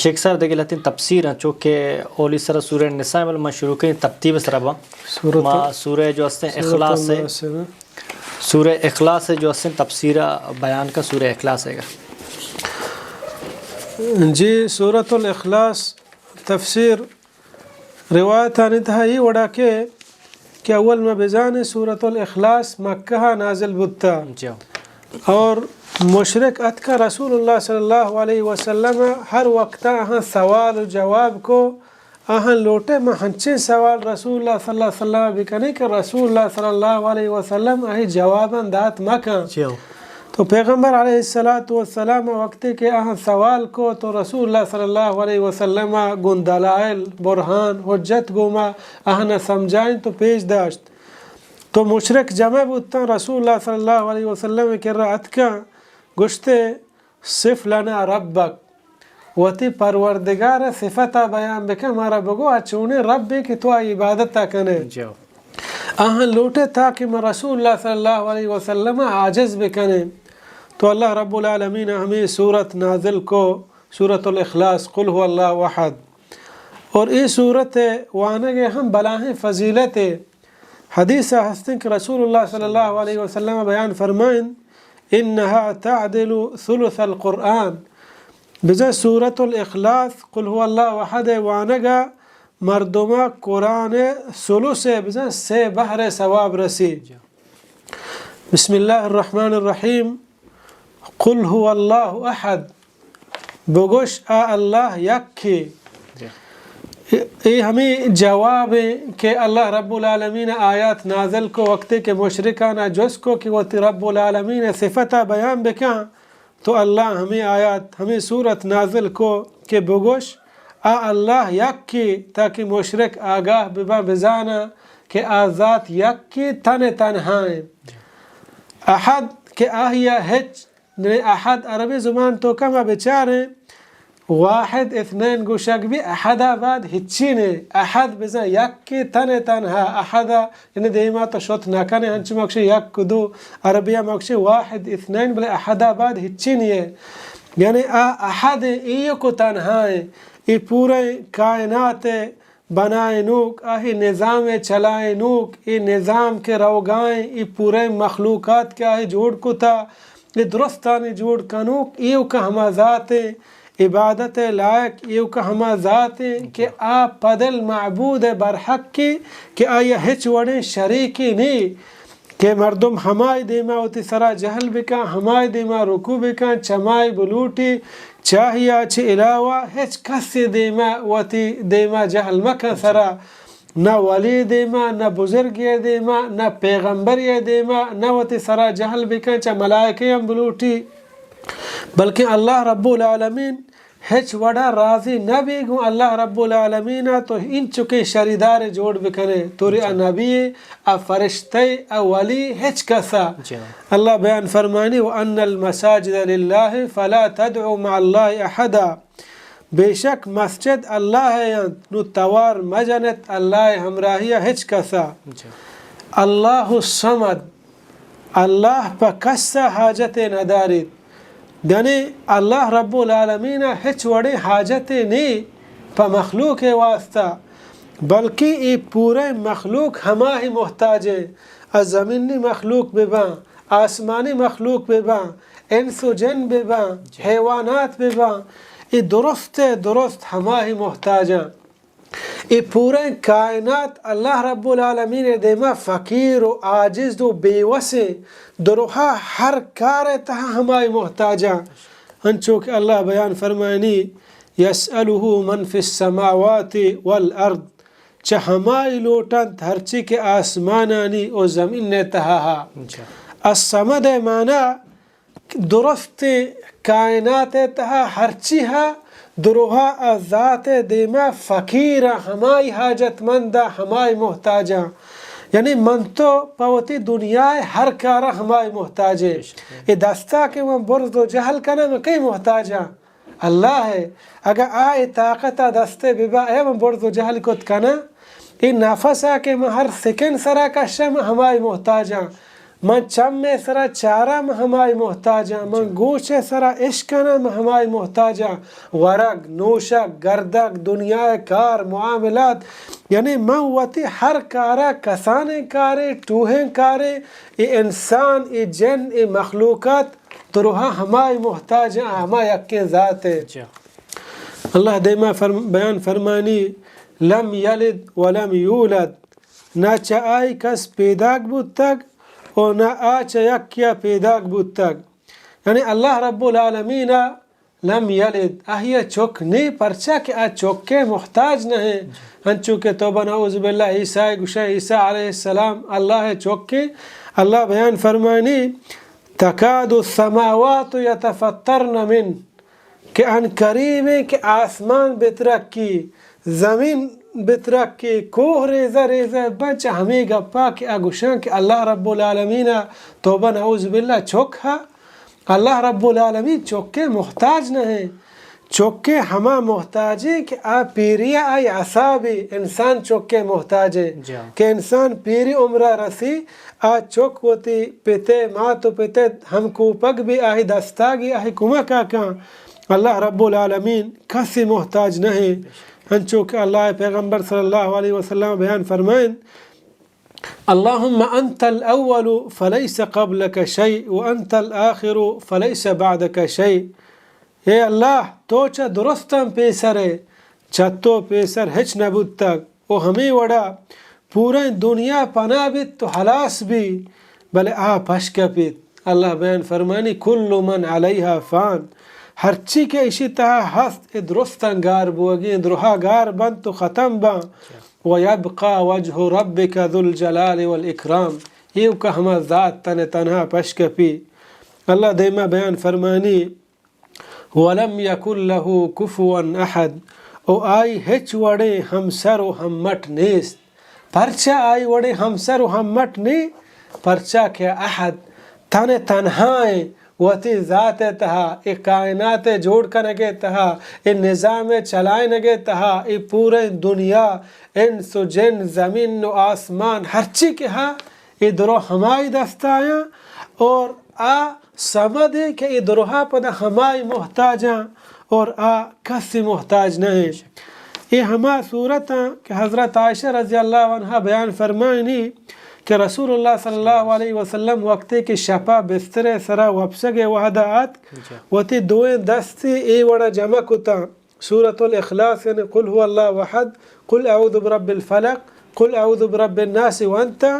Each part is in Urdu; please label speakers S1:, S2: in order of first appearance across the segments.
S1: شیخ صاحب دیکھ لیتے ہیں تفسیر ہیں چونکہ اولی سر سورہ نساء میں شروع کریں ترتیب سربا ما سورہ جو ہستے ہیں اخلاص سے سورہ اخلاص سے جو ہستے ہیں تفسیر بیان کا سورہ اخلاص ہے گا
S2: جی سورۃ الاخلاص تفسیر روایت انتہائی وڑا کہ اول میں بزان سورۃ الاخلاص مکہ نازل بتا اور مشرک اتکا رسول اللہ صلی اللہ علیہ وسلم ہر وقت سوال و جواب کو لوٹے میں ہنچے سوال رسول اللہ صلی اللہ علیہ وسلم بکنے کہ رسول اللہ صلی اللہ علیہ وسلم جواباً دات مکہ تو پیغمبر علیہ السلام وقت کے سوال کو تو رسول اللہ صلی اللہ علیہ وسلم گن دلائل برہان حجت گوما نہ سمجھائیں تو پیش داشت تو مشرک جمع بودتا رسول اللہ صلی اللہ علیہ وسلم کر رہا اتکا گشتے صف لنا ربک وتی پروردگار صفتا بیان بکا ہمارا بگو اچھونے رب کہ تو عبادتا کنے لوٹے تاکہ میں رسول اللہ صلی اللہ علیہ وسلم عاجز بکنے تو اللہ رب العالمین ہمیں سورت نازل کو سورۃ الاخلاص قل هو اللہ احد اور یہ سورت وانگے ہم بلاہیں فضیلت حدیث ہستیں کہ رسول اللہ صلی اللہ علیہ وسلم بیان فرمائیں انہا تعدل ثلث القرآن بزا سورۃ الاخلاص قل هو اللہ احد وانگا مردمہ قرآن ثلث بزا سے بحر ثواب رسی بسم اللہ الرحمن الرحیم قل هو اللہ احد بگوش اللہ یکی یہ ہمیں جواب ہے کہ اللہ رب العالمین آیات نازل کو وقت کے مشرکانہ جس کو کہ وہ رب العالمین صفتہ بیان بکاں تو اللہ ہمیں آیات ہمیں صورت نازل کو کہ بگوش اللہ یکی تاکہ مشرک آگاہ ببا بزانا کہ آزات یکی تنہائیں احد کہ آہیا ہچ احد عربی زبان تو کم بچاریں واحد اثنين گوشک بھی احد آباد ہچین احد بزن یک کی تنہا احد یعنی دیما تو شوت نکنے ہنچ مکشی یک دو عربیہ مکشی واحد اثنين بلے احد آباد ہچین ہے یعنی احد ایو کو تنہا ہے ای پورے کائنات بنائے نوک آہی نظام چلائے نوک ای نظام کے روگائیں ای پورے مخلوقات کے آہی جوڑ کو تا ای درستانی جوڑ کنوک ایو کا ہما ذات عبادت لائق ایو کا ہما ذات کہ پدل معبود برحق کی کہ آیا ہچ وڑے شریکی نہیں کہ مردم ہمائی دیما ہوتی سرا جہل بکا ہمائی دیما رکو بکا چمائی بلوٹی چاہیا چھ علاوہ ہچ کسی دیما ہوتی دیما جہل مکا سرا نہ ولی دیما نہ بزرگی دیما نہ پیغمبری دیما نہ ہوتی سرا جہل بکا چھ ملائکی ہم بلوٹی بلکہ اللہ رب العالمین ہچ وڑا راضی نبی گو اللہ رب العالمین تو ان چکے شریدار جوڑ بکنے توری نبی فرشتے ولی ہچ کسا اللہ بیان فرمانی وَأَنَّ الْمَسَاجِدَ لِلَّهِ فَلَا تَدْعُوا مَعَ اللَّهِ أَحَدًا بے شک مسجد اللہ ہے نو توار مجنت اللہ ہمراہی ہچ کسا اللہ الصمد اللہ پا کسا حاجت ندارید یعنی اللہ رب العالمین ہچ وڑے حاجت نہیں پا مخلوق واسطہ بلکہ یہ پورے مخلوق ہما ہی محتاج ہے زمینی مخلوق ببا آسمانی مخلوق ببا انس و جن ببا حیوانات ببا یہ درست ہما ہی محتاج ہیں یہ پورے کائنات اللہ رب العالمین دیما فقیر و عاجز و بیوسے دروہا ہر کار تہا ہمائی محتاجہ ہنچو کہ اللہ بیان فرمائنی یسألہ من فی السماوات والارض چہ ہمائی لوٹن ہرچی کے آسمانانی و زمین تہا السمد مانا درست کائنات تہا ہرچی ہا دروہا ذات دیما فقیر ہمائی حاجت مندہ ہمائی محتاجہ یعنی من تو پاوتی دنیا ہر کارا ہمائی محتاج ہے یہ دستا کہ وہ برز و جہل کنا میں کئی محتاج ہے اللہ ہے اگر آئی طاقت دستے ببا اے میں برز و جہل کت کنا یہ نفس ہے کہ میں ہر سکن سرا کا شم ہمائی محتاج ہے من چم سرا چارہ میں ہمائی محتاجاں من گوش سرا عشقنا میں ہمائی محتاجاں ورگ نوشک گردک دنیا کار معاملات یعنی من وتی ہر کارا کسانے کارے ٹوہیں کارے ای انسان ای جن ای مخلوقات تروہا ہمائی محتاجاں ہمائی اکے ذات ہے اللہ دیما بیان فرمانی لم یلد ولم یولد نہ چائی کس پیداک بود تک اور نہ آچ یکیا پیداک بود تک یعنی اللہ رب العالمین لم یلد اہیا چوک نہیں پرچا کہ آ چوک کے محتاج نہیں ہنچو کہ توبہ نعوذ باللہ عیسیٰ گوشہ عیسیٰ علیہ السلام اللہ چوک کے اللہ بیان فرمانی تکاد السماوات یتفطرن من کہ ان قریب ہے کہ آسمان بترک کی زمین بترک کی کوہ ریزہ ریزہ بچ ہمیں گپا کہ اگوشان کہ اللہ رب العالمین توبہ نعوذ باللہ چوک ہے اللہ رب العالمین چوک کے محتاج نہیں چوک کے ہما محتاج ہے کہ آ پیری آئی عصابی انسان چوک کے محتاج ہے کہ انسان پیری عمرہ رسی آ چوک ہوتی پیتے ماں تو پیتے ہم کو پگ بھی آہی دستاگی آہی کمہ کا اللہ رب العالمین کسی محتاج نہیں ہنچو کہ اللہ پیغمبر صلی اللہ علیہ وسلم بیان فرمائیں اللہم انت الاول فلیس قبلک شیء وانت الآخر فلیس بعدک شیء اے اللہ تو چا درستم پیسرے چتو پیسر ہچ نبود تک او ہمیں وڑا پورے دنیا پناہ بیت تو حلاس بھی بلے پشک پیت اللہ بیان فرمانی کل من علیہا فان ہر چی کے اسی طرح ہست درستن گار بوگی درہا گار بند تو ختم بان وَيَبْقَى وَجْهُ رَبِّكَ ذُو الْجَلَالِ وَالْإِكْرَامِ یہ کہ ہما ذات تنہا پشک پی اللہ دیما بیان فرمانی وَلَمْ يَكُنْ لَهُ كُفُوًا أَحَدٍ او آئی ہچ وڑے ہم سر و ہم مٹ نیست پرچا آئی وڑے ہم سر و ہم مٹ نی پرچا کیا احد تنہائیں وتی ذات تہا ای کائنات جوڑ کنگے تہا ای نظام چلائنگے تہا ای پورے دنیا انس و جن زمین و آسمان ہر چی کے ہاں ای درو ہمائی دستایاں اور آ سمد ہے کہ ای دروہا پدا ہمائی محتاجاں اور کسی محتاج نہیں یہ ہما صورتاں کہ حضرت عائشہ رضی اللہ عنہ بیان فرمائنی کہ رسول اللہ صلی اللہ علیہ وسلم وقتے کی شپا بستر سرا وپسگے وحدہ آت وتی دوئیں دستی ای وڑا جمع کتا سورة الاخلاص یعنی قل هو اللہ وحد قل اعوذ برب الفلق قل اعوذ برب الناس وانتا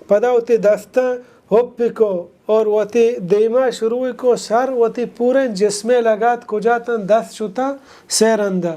S2: پدا وتی دستا ہوپی کو اور وتی دیما شروع کو سر وتی پورے جسمے لگات کجاتا دست شتا سیر اندر